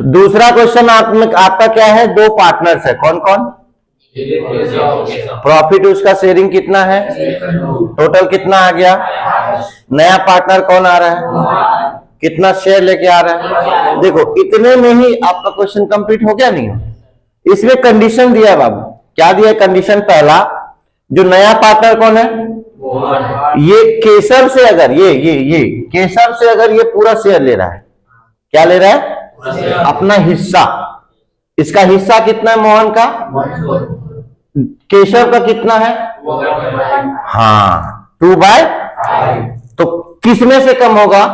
दूसरा क्वेश्चन आपका क्या है, दो पार्टनर्स है, कौन कौन? प्रॉफिट उसका शेयरिंग कितना है, टोटल कितना आ गया, नया पार्टनर कौन आ रहा है, कितना शेयर लेके आ रहा है। देखो इतने में ही आपका क्वेश्चन कंप्लीट हो गया नहीं हो? इसमें कंडीशन दिया है बाबू, क्या दिया है कंडीशन? पहला, जो नया पार्टनर कौन है, ये केशव से अगर ये केशव से अगर ये पूरा शेयर ले रहा है, क्या ले रहा है, अपना हिस्सा। इसका हिस्सा कितना है मोहन का, केशव का कितना है, हाँ 2/5। तो किस में से कम होगा,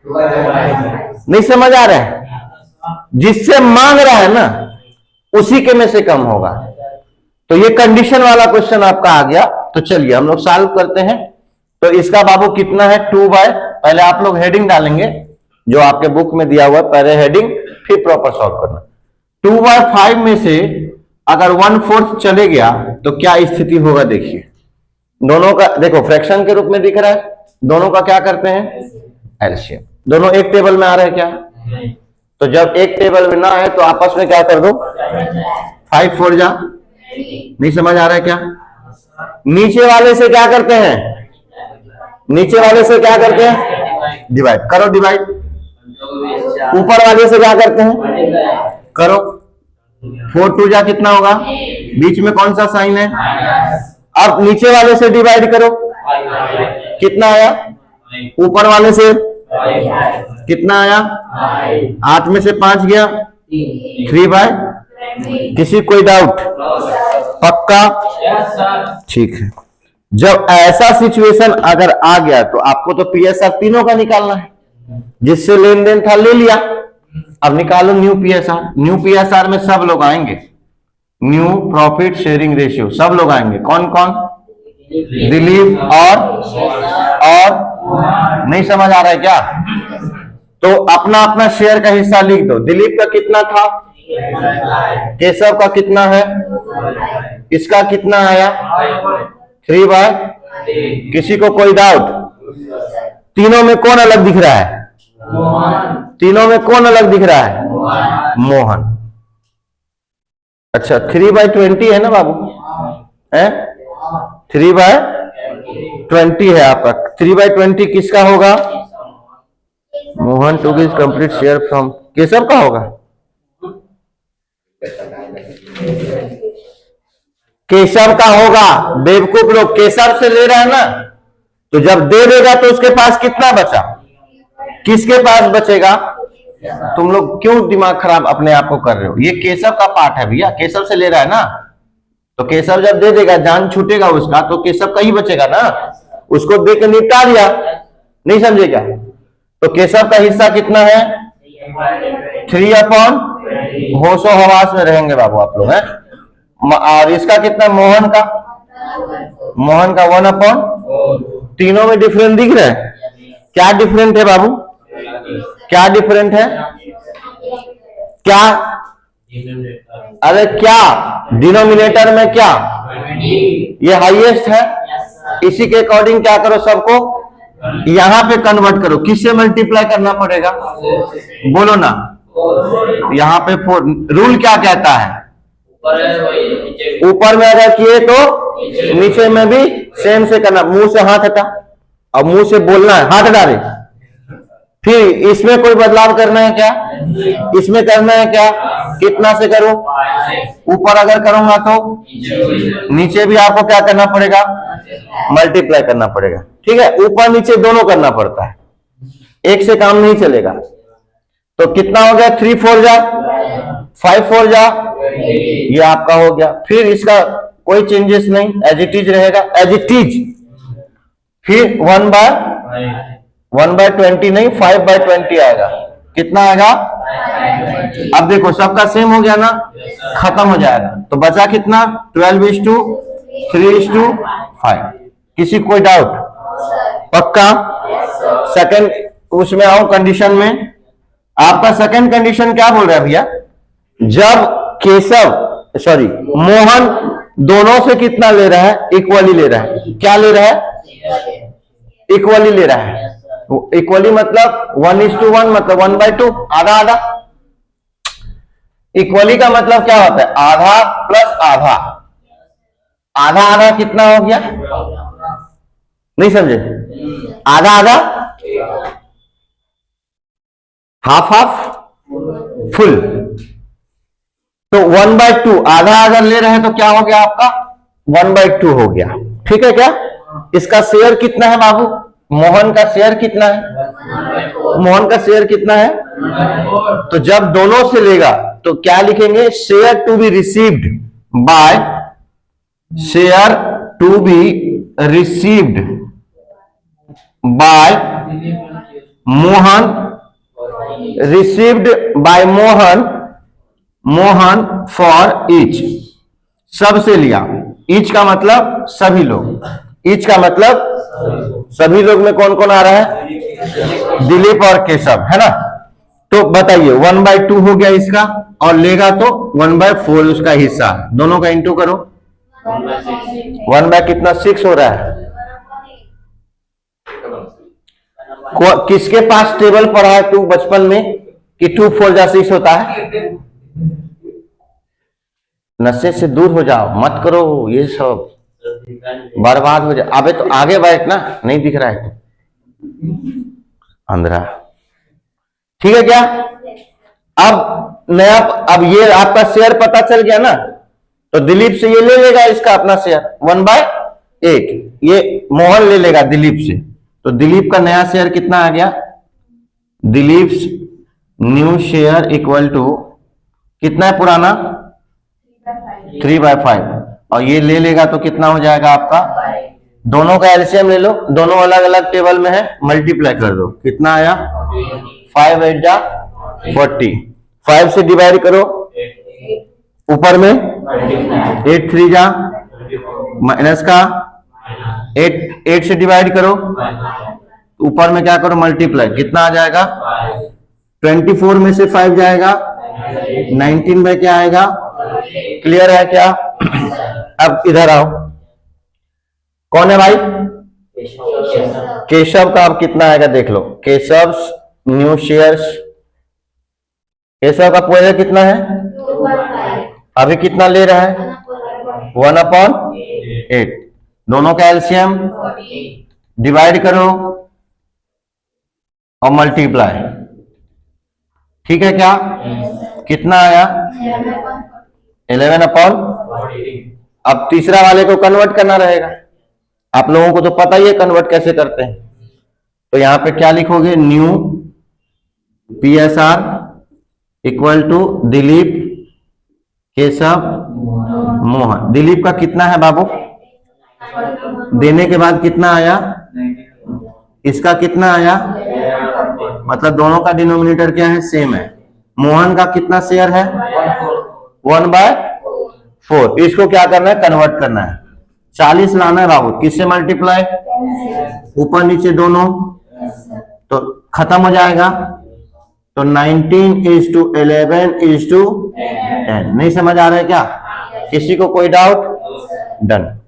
नहीं समझ आ रहा है, जिससे मांग रहा है ना उसी के में से कम होगा। तो ये कंडीशन वाला क्वेश्चन आपका आ गया। तो चलिए हम लोग सॉल्व करते हैं। तो इसका बाबू कितना है, 2/, पहले आप लोग हेडिंग डालेंगे जो आपके बुक में दिया हुआ है, पहले हेडिंग फिर प्रॉपर सॉल्व करना। 2/5 में से अगर 1/4 चले गया तो क्या स्थिति होगा, देखिए दोनों का, देखो फ्रैक्शन के रूप में दिख रहा है, दोनों का क्या करते हैं, एलसीएम। दोनों एक टेबल में आ रहे हैं क्या, तो जब एक टेबल में ना है तो आपस में क्या कर दो, 5 4 जा। नहीं समझ आ रहा है क्या? नीचे वाले से क्या करते हैं, नीचे वाले से क्या करते हैं, डिवाइड करो, डिवाइड। ऊपर वाले से क्या करते हैं, करो। 4 2 जा कितना होगा, बीच में कौन सा साइन है, अब नीचे वाले से डिवाइड करो, कितना आया, ऊपर वाले से कितना आया, 8 में से 5 गया, 3/, किसी कोई डाउट, पक्का, ठीक है। जब ऐसा सिचुएशन अगर आ गया तो आपको तो पीएसआर तीनों का निकालना है, जिससे लेन देन था ले लिया, अब निकालो न्यू पीएसआर। न्यू पीएसआर में सब लोग आएंगे, न्यू प्रॉफिट शेयरिंग रेशियो सब लोग आएंगे, कौन कौन, दिलीप और नहीं समझ आ रहा है क्या, तो अपना अपना शेयर का हिस्सा लिख दो। दिलीप का कितना था, केशव का कितना है, इसका कितना आया, 3/, किसी को कोई डाउट, तीनों में कौन अलग दिख रहा है, तीनों में कौन अलग दिख रहा है, मोहन। अच्छा 3/20 है ना बाबू, है 3/20 है आपका। 3/20 किसका होगा, Mohan to give complete share from, Keshav का होगा, केशव का होगा। बेवकूफ लोग, केशव से ले रहा है ना, तो जब दे देगा तो उसके पास कितना बचा, किसके पास बचेगा। तुम लोग क्यों दिमाग खराब अपने आप को कर रहे हो, ये केशव का पार्ट है भैया, केशव से ले रहा है ना, तो केशव जब दे देगा, जान छूटेगा उसका, तो केशव का ही बचेगा ना, उसको दे के निपटा दिया। नहीं समझेगा, तो केशव का हिस्सा कितना है, 3/, होशो हवास में रहेंगे बाबू आप लोग हैं। और इसका कितना, मोहन का 1/, तीनों में डिफरेंट दिख रहा है, क्या डिफरेंट है बाबू, क्या डिफरेंट है, क्या, अरे क्या डिनोमिनेटर में क्या, ये हाईएस्ट है, इसी के अकॉर्डिंग क्या करो, सबको यहां पे कन्वर्ट करो। किससे मल्टीप्लाई करना पड़ेगा, बोलो ना, यहां पे 4, रूल क्या कहता है, ऊपर में अगर किए तो नीचे में भी सेम से करना। मुंह से हाथ हटा, अब मुंह से बोलना है, हाथ हटा रहे, फिर इसमें कोई बदलाव करना है क्या, इसमें करना है क्या, कितना से करो, ऊपर अगर करूंगा तो नीचे भी आपको क्या करना पड़ेगा, मल्टीप्लाई करना पड़ेगा, ठीक है। ऊपर नीचे दोनों करना पड़ता है, एक से काम नहीं चलेगा। तो कितना हो गया, 3 4 जा, 5 4 जा, ये आपका हो गया। फिर इसका कोई चेंजेस नहीं, एज इट इज रहेगा, एज इट इज। फिर 1/20 नहीं, 5/20 आएगा, कितना आएगा, अब देखो सबका सेम हो गया ना, खत्म हो जाएगा, तो बचा कितना, 12:3:5। किसी कोई डाउट, पक्का। सेकंड उसमें आओ, कंडीशन में आपका सेकंड कंडीशन क्या बोल रहा है भैया, जब केशव सॉरी मोहन दोनों से कितना ले रहा है, इक्वली ले रहा है, क्या ले रहा है, इक्वली ले रहा है। इक्वली मतलब 1:1, मतलब 1/2, आधा आधा। इक्वली का मतलब क्या होता है? आधा प्लस आधा। आधा आधा कितना हो गया? नहीं समझे? आधा आधा हाफ हाफ फुल। तो 1/2 आधा अगर ले रहे हैं तो क्या हो गया आपका? 1/2 हो गया। ठीक है क्या? इसका शेयर कितना है बाबू? मोहन का शेयर कितना है? मोहन का शेयर कितना है? तो जब दोनों से लेगा तो क्या लिखेंगे? Share to be received by, share to be received by Mohan, received by Mohan, Mohan for each. सबसे लिया। ईच का मतलब सभी लोग। ईच का मतलब सभी लोग में कौन कौन आ रहा है? दिलीप और केशव, है ना? तो बताइए 1/2 हो गया इसका, और लेगा तो 1/4 उसका हिस्सा। दोनों का इंटू करो। 1/कितना? 6 हो रहा है। किसके पास टेबल पढ़ा है तू बचपन में कि 2 4 जा 6 होता है? नशे से दूर हो जाओ, मत करो ये सब, बर्बाद हो जाए। अबे तो आगे बैठ ना, नहीं दिख रहा है अंधेरा। ठीक है क्या? अब नया, अब ये आपका शेयर पता चल गया ना, तो दिलीप से ये ले लेगा इसका अपना शेयर 1/8। ये मोहन ले लेगा दिलीप से, तो दिलीप का नया शेयर कितना आ गया? Dilip new share equal to कितना है पुराना? 3/5। और ये ले लेगा तो कितना हो जाएगा आपका? दोनों का एलसीएम ले लो, दोनों अलग अलग टेबल में है, मल्टीप्लाई कर दो। कितना आया? 5 8 जा 40। 5 से डिवाइड करो, ऊपर में 8 3 जा माइनस का 8 से डिवाइड करो, ऊपर में क्या करो? मल्टीप्लाई। कितना आ जाएगा? 24 में से 5 जाएगा 19 में क्या आएगा? क्लियर है क्या? अब इधर आओ, कौन है भाई? केशव का अब कितना आएगा देख लो। केशव न्यू शेयर्स, केशव का पहले कितना है? अभी कितना ले रहा है? 1/8। दोनों का एलसीएम डिवाइड करो और मल्टीप्लाई। ठीक है क्या? कितना आया? 11/। अब तीसरा वाले को कन्वर्ट करना रहेगा। आप लोगों को तो पता ही है कन्वर्ट कैसे करते हैं। तो यहां पे क्या लिखोगे? New PSR equal to Dilip Keshav Mohan. Dilip का कितना है बाबू? देने के बाद कितना आया? इसका कितना आया? मतलब दोनों का डिनोमिनेटर क्या है? सेम है। मोहन का कितना शेयर है? 1/4। इसको क्या करना है? कन्वर्ट करना है। 40 लाना है बाबू। किससे मल्टीप्लाई? ऊपर नीचे दोनों, तो खत्म हो जाएगा। तो 19:11:10। नहीं समझ आ रहा है क्या? किसी को कोई डाउट? डन।